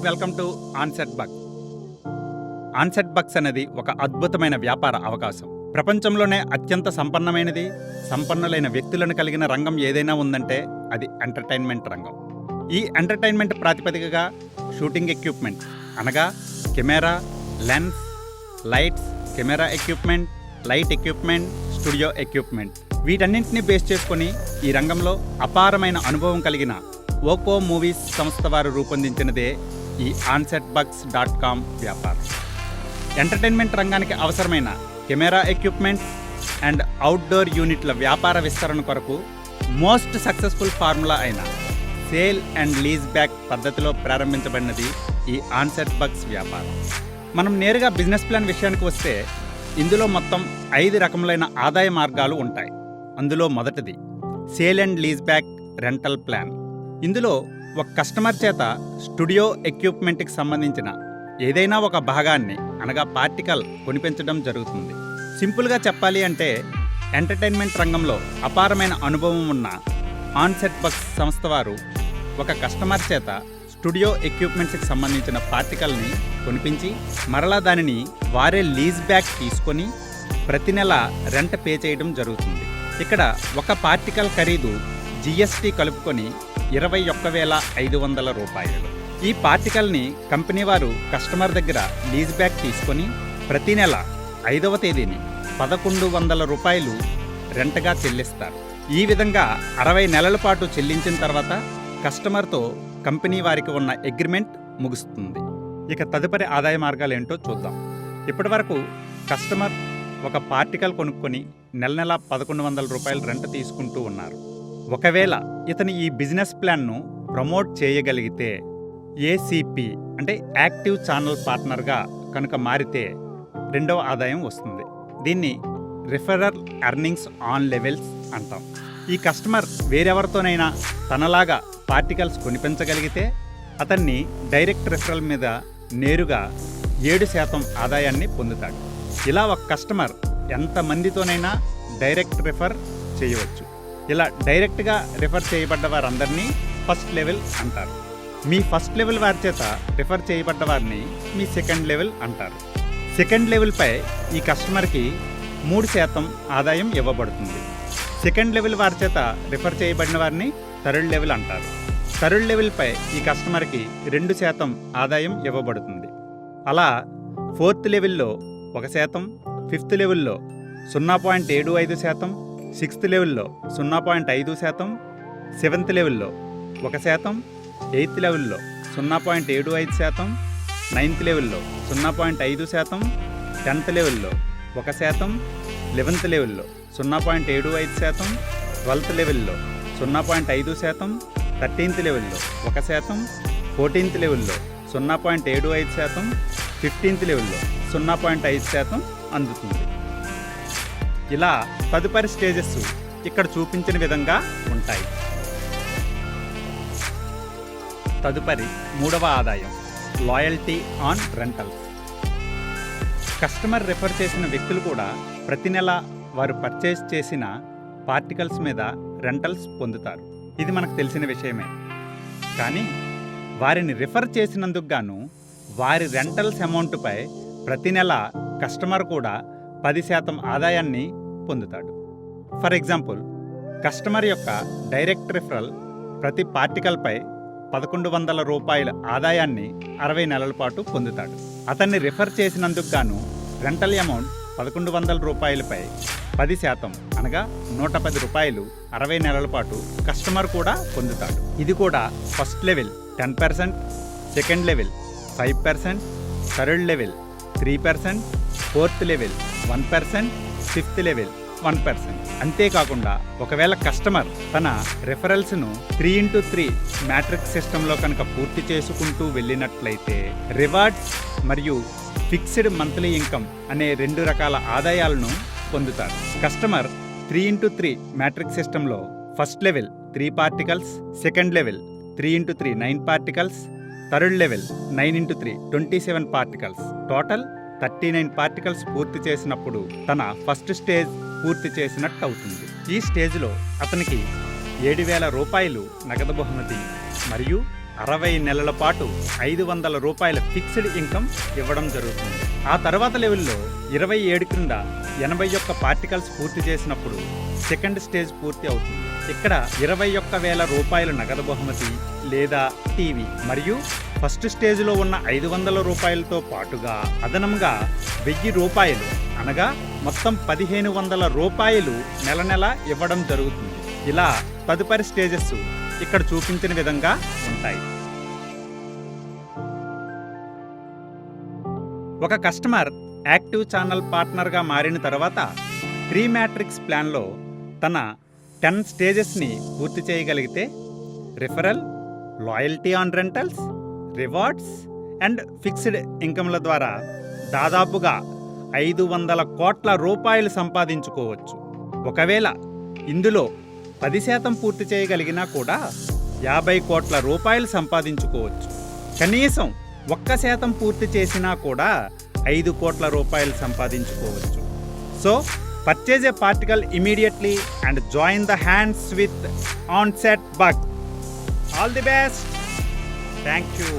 Welcome to onset bug. Onset bugs అనేది ఒక అద్భుతమైన వ్యాపార అవకాశం. ప్రపంచంలోనే అత్యంత సంపన్నులైన వ్యక్తులను కలిగిన రంగం ఏదైనా ఉందంటే అది ఎంటర్టైన్మెంట్ రంగం. ఈ ఎంటర్టైన్మెంట్ ప్రాతిపదికగా షూటింగ్ ఎక్విప్మెంట్ అనగా camera, lens, lights, camera equipment, light equipment, studio equipment వీటన్నింటినీ బేస్ చేసుకొని ఈ రంగంలో అపారమైన అనుభవం కలిగిన ఓపో మూవీస్ సంస్థ వారు రూపొందించినదే ఈ onsetbugs.com వ్యాపారం. ఎంటర్టైన్మెంట్ రంగానికి అవసరమైన కెమెరా ఎక్విప్మెంట్ అండ్ అవుట్డోర్ యూనిట్ల వ్యాపార విస్తరణ కొరకు మోస్ట్ సక్సెస్ఫుల్ ఫార్ములా అయిన సేల్ అండ్ లీజ్ బ్యాక్ పద్ధతిలో ప్రారంభించబడినది ఈ ఆన్సెట్ బగ్స్ వ్యాపారం. మనం నేరుగా బిజినెస్ ప్లాన్ విషయానికి వస్తే ఇందులో మొత్తం 5 రకములైన ఆదాయ మార్గాలు ఉంటాయి. అందులో మొదటిది sale and lease back rental plan. ఇందులో ఒక కస్టమర్ చేత స్టూడియో ఎక్విప్మెంట్కి సంబంధించిన ఏదైనా ఒక భాగాన్ని అనగా పార్టికల్ కొనిపించడం జరుగుతుంది. సింపుల్గా చెప్పాలి అంటే ఎంటర్టైన్మెంట్ రంగంలో అపారమైన అనుభవం ఉన్న ఆన్సెట్ బగ్స్ సంస్థ వారు ఒక కస్టమర్ చేత స్టూడియో ఎక్విప్మెంట్స్కి సంబంధించిన పార్టికల్ని కొనిపించి మరలా దానిని వారే లీజ్ బ్యాక్ తీసుకొని ప్రతి నెల రెంట్ పే చేయడం జరుగుతుంది. ఇక్కడ ఒక పార్టికల్ ఖరీదు జిఎస్టీ కలుపుకొని 21,500 రూపాయలు. ఈ పార్టికల్ని కంపెనీ వారు కస్టమర్ దగ్గర లీజ్ బ్యాక్ తీసుకొని ప్రతి నెల 5వ తేదీని 1,100 రూపాయలు రెంట్గా చెల్లిస్తారు. ఈ విధంగా 60 నెలల పాటు చెల్లించిన తర్వాత కస్టమర్తో కంపెనీ వారికి ఉన్న అగ్రిమెంట్ ముగుస్తుంది. ఇక తదుపరి ఆదాయ మార్గాలు ఏంటో చూద్దాం. ఇప్పటి వరకు కస్టమర్ ఒక పార్టికల్ కొనుక్కొని నెల 1,100 రూపాయలు రెంట్ తీసుకుంటూ ఉన్నారు. ఒకవేళ ఇతను ఈ బిజినెస్ ప్లాన్ను ప్రమోట్ చేయగలిగితే ఏసీపీ అంటే యాక్టివ్ ఛానల్ పార్ట్నర్గా కనుక మారితే రెండవ ఆదాయం వస్తుంది. దీన్ని రిఫరల్ ఎర్నింగ్స్ ఆన్ లెవెల్స్ అంటాం. ఈ కస్టమర్ వేరెవరితోనైనా తనలాగా పార్టికల్స్ కొనిపించగలిగితే అతన్ని డైరెక్ట్ రిఫరల్ మీద నేరుగా 7% ఆదాయాన్ని పొందుతాడు. ఇలా ఒక కస్టమర్ ఎంతమందితోనైనా డైరెక్ట్ రిఫర్ చేయవచ్చు. ఇలా డైరెక్ట్గా రిఫర్ చేయబడ్డ వారందరినీ ఫస్ట్ లెవెల్ అంటారు. మీ ఫస్ట్ లెవెల్ వారి చేత రిఫర్ చేయబడ్డ వారిని మీ సెకండ్ లెవెల్ అంటారు. సెకండ్ లెవెల్పై ఈ కస్టమర్కి 3% ఆదాయం ఇవ్వబడుతుంది. సెకండ్ లెవెల్ వారి చేత రిఫర్ చేయబడిన వారిని థర్డ్ లెవెల్ అంటారు. థర్డ్ లెవెల్పై ఈ కస్టమర్కి 2% ఆదాయం ఇవ్వబడుతుంది. అలా ఫోర్త్ లెవెల్లో 1%, ఫిఫ్త్ లెవెల్లో 0.75%, సిక్స్త్ లెవెల్లో 0.5%, సెవెంత్ లెవెల్లో 1%, ఎయిత్ లెవెల్లో 0.75%, నైన్త్ లెవెల్లో 0.5%, 10th లెవెల్లో 1%, 11th లెవెల్లో 0.75%, 12th లెవెల్లో 0.5%, 13th లెవెల్లో 1%, 14th లెవెల్లో 0.75%, 15th లెవెల్లో 0.5% అందుతుంది. ఇలా తదుపరి స్టేజెస్ ఇక్కడ చూపించిన విధంగా ఉంటాయి. తదుపరి మూడవ ఆదాయం loyalty on rentals. Customer refer చేసిన వ్యక్తులు కూడా ప్రతి నెల వారు పర్చేస్ చేసిన పార్టికల్స్ మీద రెంటల్స్ పొందుతారు. ఇది మనకు తెలిసిన విషయమే. కానీ వారిని రిఫర్ చేసినందుకు గాను వారి రెంటల్స్ అమౌంట్పై ప్రతి నెల కస్టమర్ కూడా 10% ఆదాయాన్ని పొందుతాడు. ఫర్ ఎగ్జాంపుల్, కస్టమర్ యొక్క డైరెక్ట్ రిఫరల్ ప్రతి పార్టికల్పై 1,100 రూపాయల ఆదాయాన్ని 60 నెలల పాటు పొందుతాడు. అతన్ని రిఫర్ చేసినందుకు గాను రెంటల్ అమౌంట్ 1,100 రూపాయలపై 10% అనగా 110 రూపాయలు 60 నెలల పాటు కస్టమర్ కూడా పొందుతాడు. ఇది కూడా first level 10%, second level 5%, third level 3%, fourth level 1%, fifth level 1%. అంతేకాకుండా ఒకవేళ కస్టమర్ తన రెఫరల్స్ను 3x3 మ్యాట్రిక్స్ సిస్టంలో కనుక పూర్తి చేసుకుంటూ వెళ్ళినట్లయితే రివార్డ్స్ మరియు ఫిక్స్డ్ మంత్లీ ఇన్కమ్ అనే 2 రకాల ఆదాయాలను పొందుతారు. కస్టమర్ 3x3 మ్యాట్రిక్స్ సిస్టంలో first level 3 particles, second level 3x3 9 particles, third level 9x3 27 particles, total 39 particles పూర్తి చేసినప్పుడు తన ఫస్ట్ స్టేజ్ పూర్తి చేసినట్టు అవుతుంది. ఈ స్టేజ్లో అతనికి 7,000 రూపాయలు నగదు బహుమతి మరియు 60 నెలల పాటు 500 రూపాయల ఫిక్స్డ్ ఇన్కమ్ ఇవ్వడం జరుగుతుంది. ఆ తర్వాత లెవెల్లో 27 క్రింద 81 పార్టికల్స్ పూర్తి చేసినప్పుడు సెకండ్ స్టేజ్ పూర్తి అవుతుంది. ఇక్కడ 21,000 రూపాయల నగదు బహుమతి లేదా టీవీ మరియు ఫస్ట్ స్టేజ్లో ఉన్న 500 రూపాయలతో పాటుగా అదనంగా 1000 రూపాయలు అనగా మొత్తం 1500 రూపాయలు నెల నెల ఇవ్వడం జరుగుతుంది. ఇలా తదుపరి స్టేజెస్ ఇక్కడ చూపించిన విధంగా ఉంటాయి. ఒక కస్టమర్ యాక్టివ్ ఛానల్ పార్ట్నర్గా మారిన తర్వాత 3 మ్యాట్రిక్స్ ప్లాన్లో తన 10 స్టేజెస్ని పూర్తి చేయగలిగితే referral, loyalty on rentals, rewards and fixed ఇన్కమ్ల ద్వారా దాదాపుగా 500 కోట్ల రూపాయలు సంపాదించుకోవచ్చు. ఒకవేళ ఇందులో 10% పూర్తి చేయగలిగినా కూడా 50 కోట్ల రూపాయలు సంపాదించుకోవచ్చు. కనీసం 1% పూర్తి చేసినా కూడా 5 కోట్ల రూపాయలు సంపాదించుకోవచ్చు. So purchase a particle immediately and join the hands with Onset Bug. All the best. Thank you.